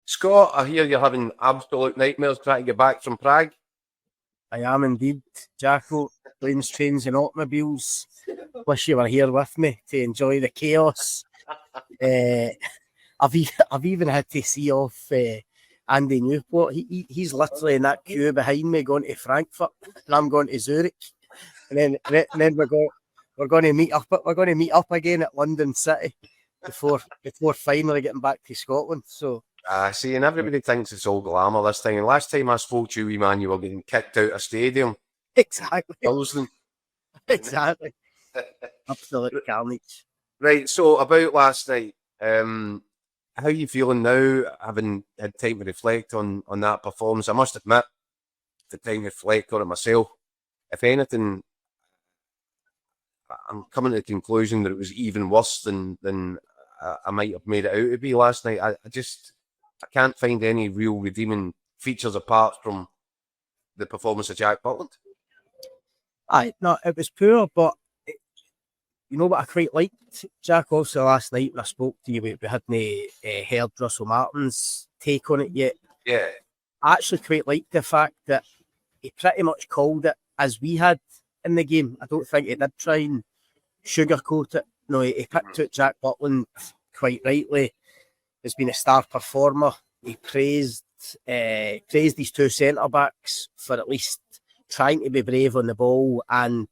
Scott, I hear you're having absolute nightmares trying to get back from Prague. I am indeed, Jacko. Planes, trains and automobiles. Wish you were here with me to enjoy the chaos. I've even had to see off Andy Newport. He's literally in that queue behind me going to Frankfurt, and I'm going to Zurich, and then we're going to meet up again at London City before finally getting back to Scotland. So. See, and everybody thinks it's all glamour this time. And last time I spoke to you, wee man, you were getting kicked out of stadium. Exactly. Exactly. Absolute carnage. Right, so about last night, how are you feeling now, having had time to reflect on that performance? I must admit, the time to reflect on it myself. If anything, I'm coming to the conclusion that it was even worse than I might have made it out to be last night. I can't find any real redeeming features apart from the performance of Jack Butland. No, it was poor, but you know what I quite liked, Jack, also last night when I spoke to you, we hadn't heard Russell Martin's take on it yet. Yeah. I actually quite liked the fact that he pretty much called it as we had in the game. I don't think he did try and sugarcoat it. No, he picked out Jack Butland quite rightly. Has been a star performer. He praised his two centre backs for at least trying to be brave on the ball and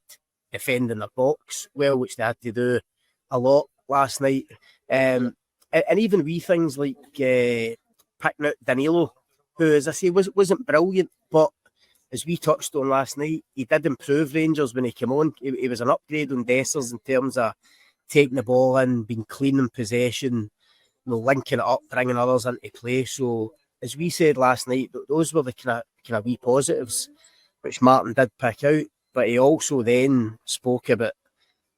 defending their box well, which they had to do a lot last night. And even wee things like picking out Danilo, who, as I say, wasn't brilliant, but as we touched on last night, he did improve Rangers when he came on. He was an upgrade on Dessers in terms of taking the ball in, being clean in possession, linking it up, bringing others into play. So, as we said last night, those were the kind of wee positives which Martin did pick out. But he also then spoke about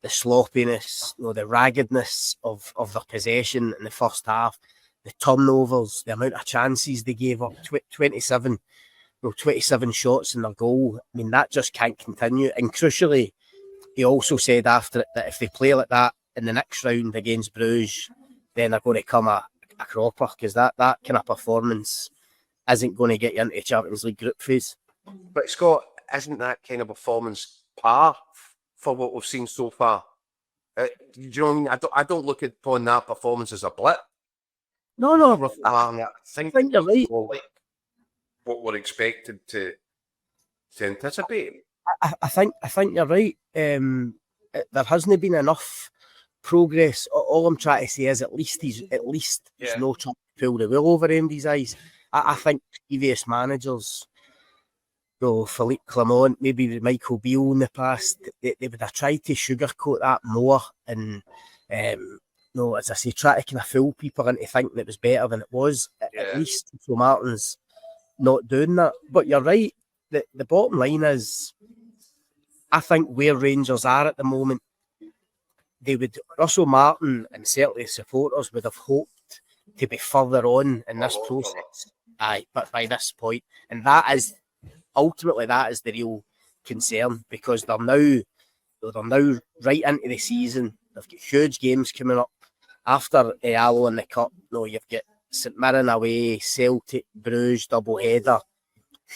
the sloppiness, the raggedness of their possession in the first half, the turnovers, the amount of chances they gave up, 27 shots in their goal. I mean, that just can't continue. And crucially, he also said after it that if they play like that in the next round against Bruges, then they're going to come a cropper, because that kind of performance isn't going to get you into Champions League group phase. But Scott, isn't that kind of performance par for what we've seen so far? Do you know what I mean? I don't look upon that performance as a blip. No. I think you're right. Like what we're expected to anticipate. I think you're right. There hasn't been enough progress. All I'm trying to say is at least he's no trying to pull the wool over MD's eyes. I think previous managers, Philippe Clement, maybe Michael Beale in the past, they would have tried to sugarcoat that more and as I say, try to kind of fool people into thinking it was better than it was. At least so Martin's not doing that. But you're right. The bottom line is, I think where Rangers are at the moment, Russell Martin and certainly supporters would have hoped to be further on in this process. But by this point, and that is ultimately the real concern, because they're now right into the season. They've got huge games coming up after Allo in the Cup. You've got St Mirren away, Celtic, Bruges double header.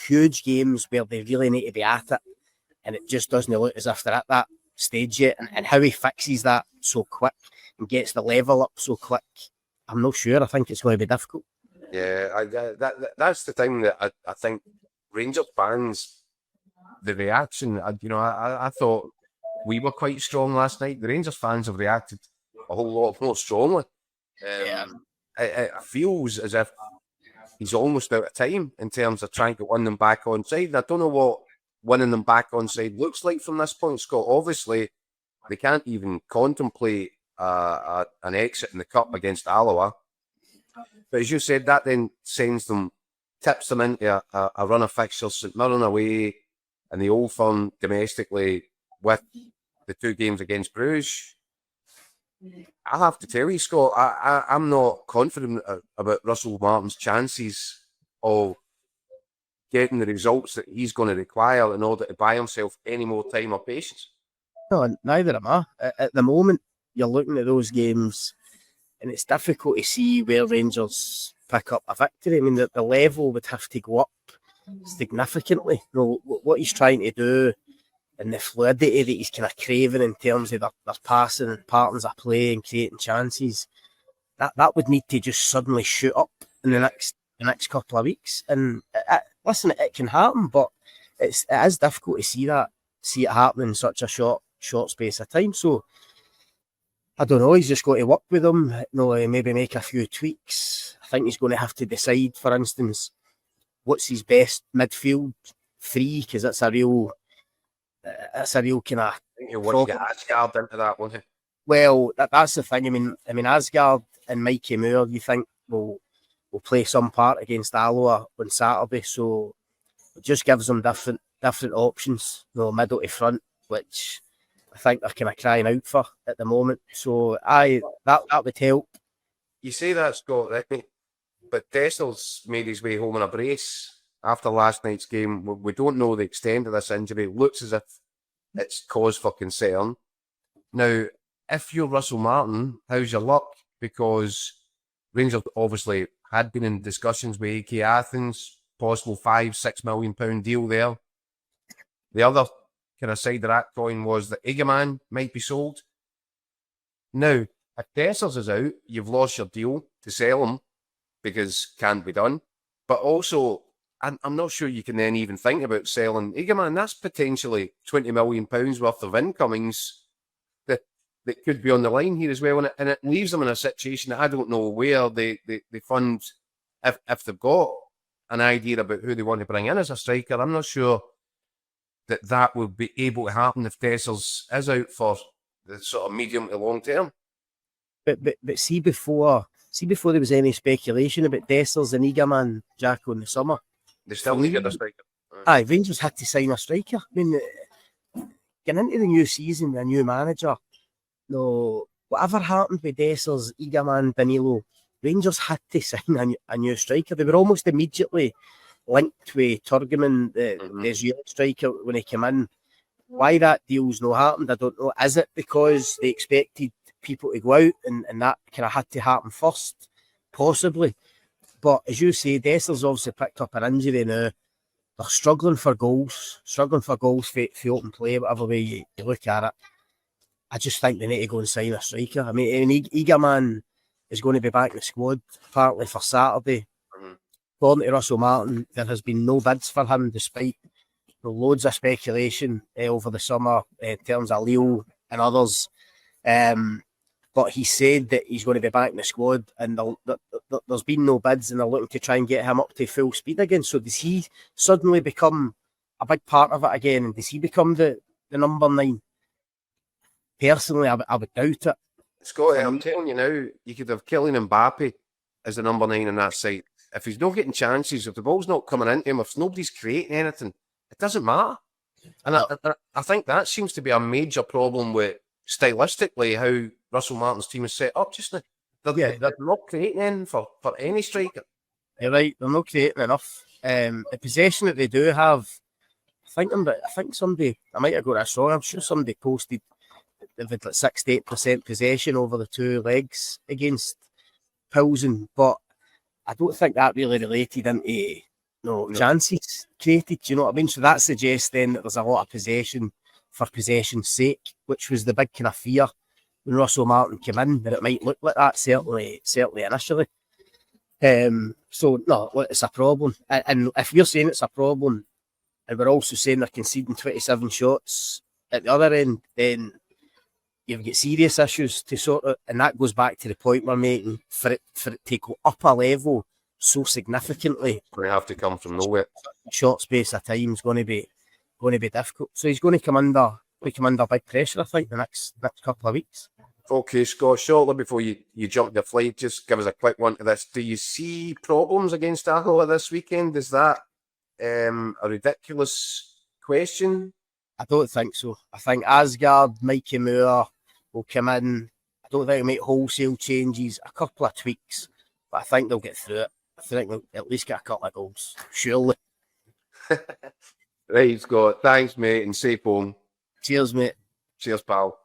Huge games where they really need to be at it, and it just doesn't look as if they're at that stage yet. And how he fixes that so quick and gets the level up so quick, I'm not sure. I think it's going to be difficult. Yeah, that's the thing that I think Rangers fans, the reaction, I thought we were quite strong last night. The Rangers fans have reacted a whole lot more strongly. It feels as if he's almost out of time in terms of trying to win them back on side. I don't know what winning them back on side looks like from this point, Scott. Obviously, they can't even contemplate an exit in the Cup against Alloa. But as you said, that then tips them into a run of fixtures, St Mirren away and the Old Firm domestically with the two games against Bruges. I have to tell you, Scott, I'm not confident about Russell Martin's chances of getting the results that he's going to require in order to buy himself any more time or patience. No, neither am I. At the moment, you're looking at those games and it's difficult to see where Rangers pick up a victory. I mean, the level would have to go up significantly. You know, what he's trying to do and the fluidity that he's kind of craving in terms of their passing and patterns of play and creating chances, that would need to just suddenly shoot up in the next couple of weeks. And listen, it can happen, but it is difficult to see it happen in such a short space of time. So I don't know. He's just got to work with them. You know, maybe make a few tweaks. I think he's going to have to decide, for instance, what's his best midfield three, because that's a real kind of. I think he'll want to get Asgard into that, won't he? Well, that's the thing. I mean, Asgard and Mikey Moore, you think will play some part against Alloa on Saturday, so it just gives them different options, you know, middle to front, which I think they're kind of crying out for at the moment. So that would help. You say that, Scott, right? But Dessel's made his way home in a brace after last night's game. We don't know the extent of this injury. It looks as if it's cause for concern. Now, if you're Russell Martin, how's your luck? Because Rangers obviously had been in discussions with AK Athens, possible £5-6 million deal there. The other kind of side of that coin was that Igaman might be sold. Now, if Dessers is out, you've lost your deal to sell him because can't be done. But also, I'm not sure you can then even think about selling Igaman. That's potentially £20 million worth of incomings that could be on the line here as well. And it leaves them in a situation that I don't know where they fund, if they've got an idea about who they want to bring in as a striker. I'm not sure that will be able to happen if Dessers is out for the sort of medium to long term. But see before there was any speculation about Dessers and Igaman, Jacko, in the summer, they still needed a striker. Aye, Rangers had to sign a striker. I mean, getting into the new season with a new manager, no, whatever happened with Dessers, Igaman, Danilo, Rangers had to sign a new striker. They were almost immediately linked with Turgeman, the Israeli striker, when he came in. Why that deal's not happened, I don't know. Is it because they expected people to go out and that kind of had to happen first? Possibly. But as you say, Dessers obviously picked up an injury now. They're struggling for goals for open play, whatever way you look at it. I just think they need to go and sign a striker. I mean, Igaman is going to be back in the squad, apparently, for Saturday. According to Russell Martin, there has been no bids for him, despite loads of speculation over the summer in terms of Leo and others. But he said that he's going to be back in the squad, and there's been no bids, and they're looking to try and get him up to full speed again. So does he suddenly become a big part of it again? And does he become the number 9? Personally, I would doubt it. Scott, I'm telling you now, you could have Kylian Mbappe as the number 9 on that side. If he's not getting chances, if the ball's not coming into him, if nobody's creating anything, it doesn't matter. And I think that seems to be a major problem with stylistically how Russell Martin's team is set up just now. They're not creating anything for any striker. You're right, they're not creating enough. The possession that they do have, I think somebody, I might have got this wrong, I'm sure somebody posted they've had like 68% possession over the two legs against Pilsen, but I don't think that really related into chances created. Do you know what I mean? So that suggests then that there's a lot of possession for possession's sake, which was the big kind of fear when Russell Martin came in, that it might look like that, certainly initially. So no, it's a problem. And if you're saying it's a problem, and we're also saying they're conceding 27 shots at the other end, then you've got serious issues to sort out, and that goes back to the point we're making. For it to go up a level so significantly, it's going to have to come from nowhere. Short space of time is going to be difficult. So he's going to come under big pressure, I think, the next couple of weeks. Okay, Scott, shortly before you jump the flight, just give us a quick one to this. Do you see problems against Alloa this weekend? Is that a ridiculous question? I don't think so. I think Asgard, Mikey Moore will come in. I don't think they'll make wholesale changes, a couple of tweaks, but I think they'll get through it. I think they'll at least get a couple of goals, surely. Right, Scott. Thanks, mate, and safe home. Cheers, mate. Cheers, pal.